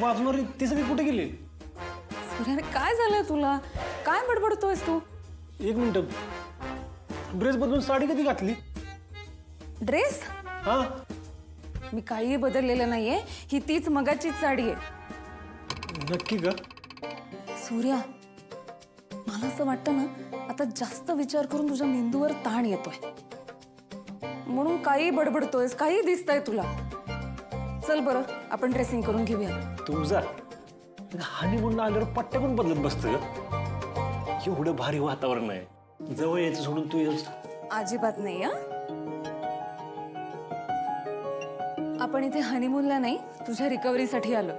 वाजणार ती सगळी कुठे गेली? सूर्या काय झालंय तुला? काय बडबडतोयस तू? एक मिनिट, ड्रेस बदलून साडी कधी घातली? ड्रेस? हा, मी काही बदललेलं नाहीये, ही तीच मगाचीच साडी आहे. नक्की का? सूर्या, मला असं वाटतं ना आता जास्त विचार करून तुझ्या मेंदूवर ताण येतोय, म्हणून काही बडबडतोयस, काही दिसतंय तुला. चल बरं आपण ड्रेसिंग करून घेऊया. तुझा हनीमूनला आल्यावर पट्ट्या पण बदलत बसतं. एवढं भारी वातावरण आहे, जवळ यायचं सोडून तू येस. अजिबात नाही. आपण इथे हनीमूनला नाही, तुझ्या रिकव्हरीसाठी आलो.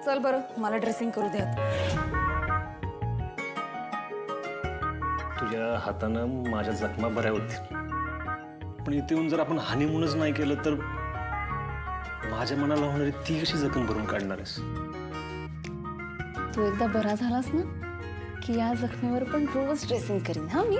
चल बरं मला ड्रेसिंग करू दे. तुझ्या हातानं माझ्या जखमा बऱ्या होतील, पण इथे येऊन जर आपण हनीमूनच नाही केलं तर माझ्या मनाला होणारी ती कशी जखम भरून काढणार आहेस? तू एकदा बरा झालास ना की या जखमेवर पण रोज ड्रेसिंग करीन. हा मी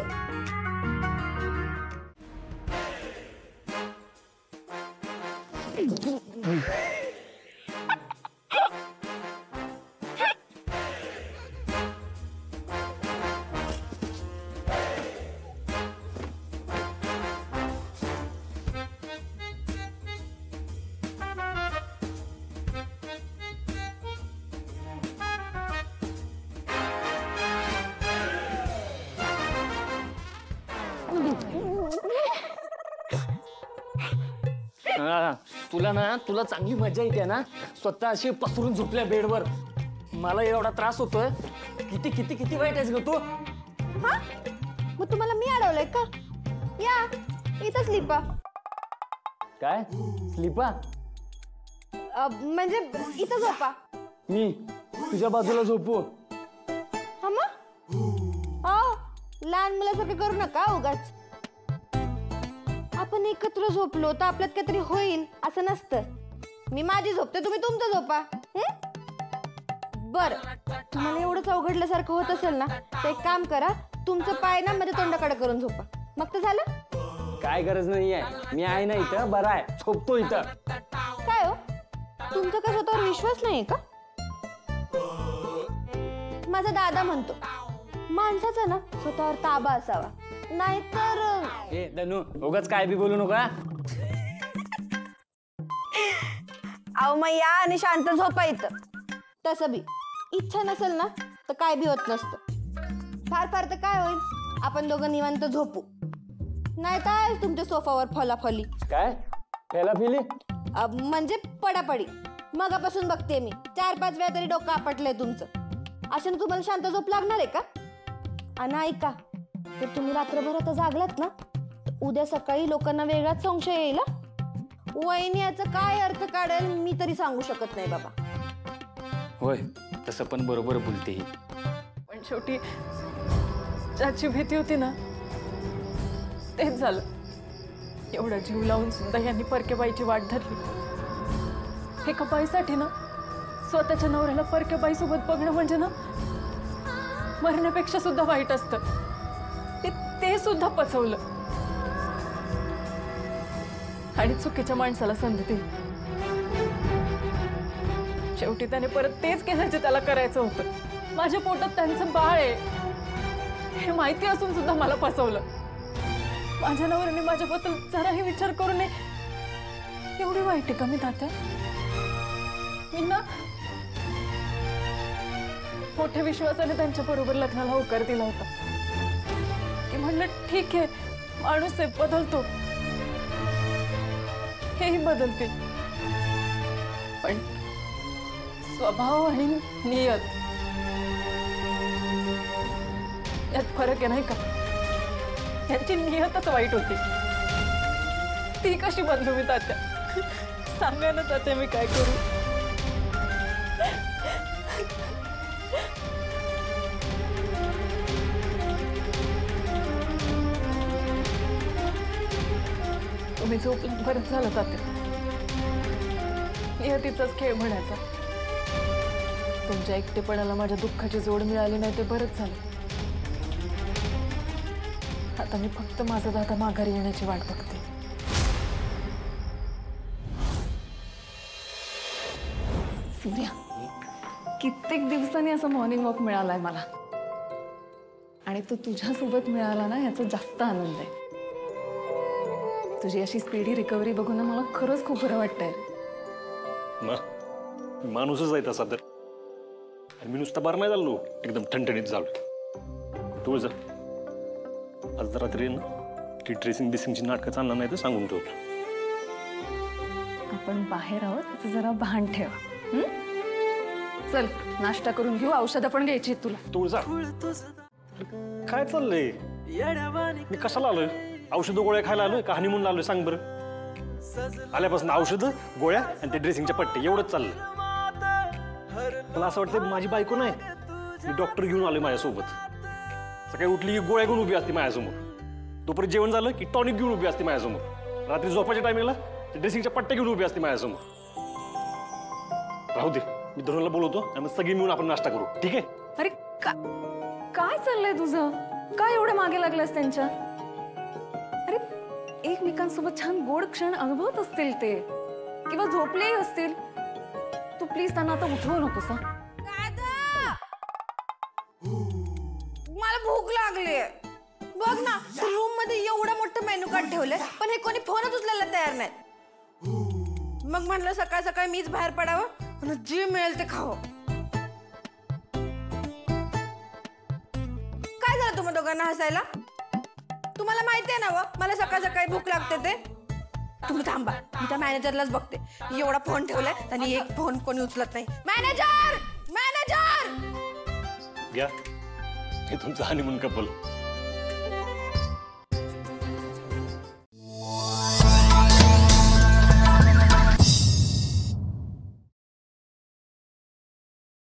तुला चांगली मजा येते ना स्वतः अशी पसरून झोपल्या बेडवर. मला एवढा त्रास होतोय. किती किती किती वाईट आहेस ग तू. हा मग तुम्हाला मी अडवलंय का? या इथं स्लीपा. काय स्लीपा? म्हणजे इथं झोपा. मी तुझ्या बाजूला झोपू? हा मग लहान मुलासारखं करू नका उगाच. आपण एकत्र झोपलो तर आपल्यात काहीतरी होईल असं नसतं. मी माझी झोपते, तुम्ही तुमचं झोपा. बर, तुम्हाला एवढंच अवघडल्यासारखं होत असेल ना तर एक काम करा, तुमचं पाय ना माझ्या तोंडाकडे करून झोपा, मग तर झालं. काय गरज नाहीये, मी आहे ना इथं. बरं आहे, झोपतो इथं. काय हो, तुमचा काय स्वतःवर विश्वास नाहीये का? माझा दादा म्हणतो माणसाचा ना स्वतःवर ताबा असावा, नाहीतर. ए धनू, उगाच काय बी बोलू नका. अहो मग या आणि शांत झोपा इथं. तसं बी इच्छा नसेल ना तर काय बी होत नसतं. फार फार तर काय होईल, आपण दोघं निवांत झोपू, नाही तर तुमच्या सोफावर फलाफली. काय फेलाफेली? म्हणजे पडापडी. मगापासून बघते मी 4-5 वेळा तरी डोकं आपटलंय तुमचं. अशाने तुम्हाला शांत झोप लागणार आहे का? आणि ऐका, जर तुम्ही रात्रभर आता जागलात ना तर उद्या सकाळी लोकांना वेगळाच संशय येईल. वहिनी याचा काय अर्थ काढेल मी तरी सांगू शकत नाही बाबा. होय, तसं पण बरोबर बोलते ही. पण शेवटी ज्याची भीती होती ना तेच झालं. एवढा जीव लावून सुद्धा यांनी परक्या बाईची वाट धरली. एका बाईसाठी ना स्वतःच्या नवऱ्याला परक्या बाईसोबत बघणं म्हणजे ना मरण्यापेक्षा सुद्धा वाईट असतं. ते सुद्धा पचवलं आणि चुकीच्या माणसाला संधी दिली. शेवटी त्याने परत तेच केलं जे त्याला करायचं होतं. माझ्या पोटात त्यांचं बाळ आहे हे माहिती असून सुद्धा मला फसवलं. माझ्या नवऱ्याने माझ्याबद्दल जराही विचार करू नये. एवढी वाईट आहे का मी तात्या? मी ना मोठ्या विश्वासाने त्यांच्या बरोबर लग्नाला होकार दिला होता. की म्हणलं ठीक आहे, माणूस आहे, बदलतो, हेही बदलते, पण स्वभाव आणि नियत यात फरक आहे नाही का? यांची नियतच वाईट होती. ती कशी बदलू मी तात्या? सांगा ना तात्या, मी काय करू? तुम्ही झोपला बरंच झालं तात्या. नियतीचाच खेळ म्हणायचा. तुमच्या एकटेपणाला माझ्या दुःखाची जोड मिळाली नाही ते बरंच झालं. आता मी फक्त माझा दादा माघारी येण्याची वाट बघते. सूर्या, कित्येक दिवसांनी असं मॉर्निंग वॉक मिळालाय मला आणि तो तुझ्यासोबत मिळाला ना याचा जास्त आनंद आहे. तुझी अशी स्पीडी रिकव्हरी बघून ना मला खरंच खूप बरं वाटतंय. माणूसच आहे तसा तर. आणि मी नुसता बरं नाही झालो, एकदम ठणठणीत झालो. तू जा आज रात्री ना ती ड्रेसिंग बिसिंगची नाटकं चालणार नाही तर सांगून ठेवतो. आपण बाहेर आहोत त्याचं जरा भान ठेव. चल नाश्ता करून घेऊ, औषधं पण घ्यायची तुला. तू जा. काय चाललंय? मी कशाला आलोय? औषधं गोळ्या खायला आलोय का हनीमूनला आलोय सांग बरं? आल्यापासून औषधं गोळ्या आणि ते ड्रेसिंगच्या पट्टे एवढंच चाललंय. मला असं वाटतं माझी बायको नाही, मी डॉक्टर घेऊन आलोय माझ्यासोबत. सकाळी उठली की गोळ्या घेऊन उभी असते माझ्यासमोर. दुपारी जेवण झालं की टॉनिक घेऊन उभी असते माझ्यासमोर. रात्री झोपाच्या टायमिंगला ते ड्रेसिंगच्या पट्ट्या घेऊन उभी असते माझ्यासमोर. राहू दे, मी धरूनला बोलवतो आणि मग सगळी मिळून आपण नाश्ता करू, ठीक आहे? अरे काय चाललंय तुझं? काय एवढं मागे लागलंस त्यांच्या? अरे एकमेकांसोबत छान गोड क्षण अनुभवत असतील ते, किंवा झोपलेही असतील. तू प्लीज त्यांना आता उठवू नकोस. मला भूक लागली. बघ ना, रूम मध्ये एवढं मोठं मेनू कार्ड ठेवलंय पण हे कोणी फोनच उचलायला तयार नाही. मग म्हणलं सकाळ सकाळी मीच बाहेर पडावं आणि जे मिळेल ते खावं. काय झालं तुम्हा दोघांना हसायला? तुम्हाला माहिती आहे ना व मला सकाळ सकाळी भूक लागते ते. तुम्ही थांबा, मी त्या मॅनेजरलाच बघते. एवढा फोन ठेवलाय आणि एक फोन कोणी उचलत नाही. Manager, manager! घ्या हे तुमचं हनीमून कपल.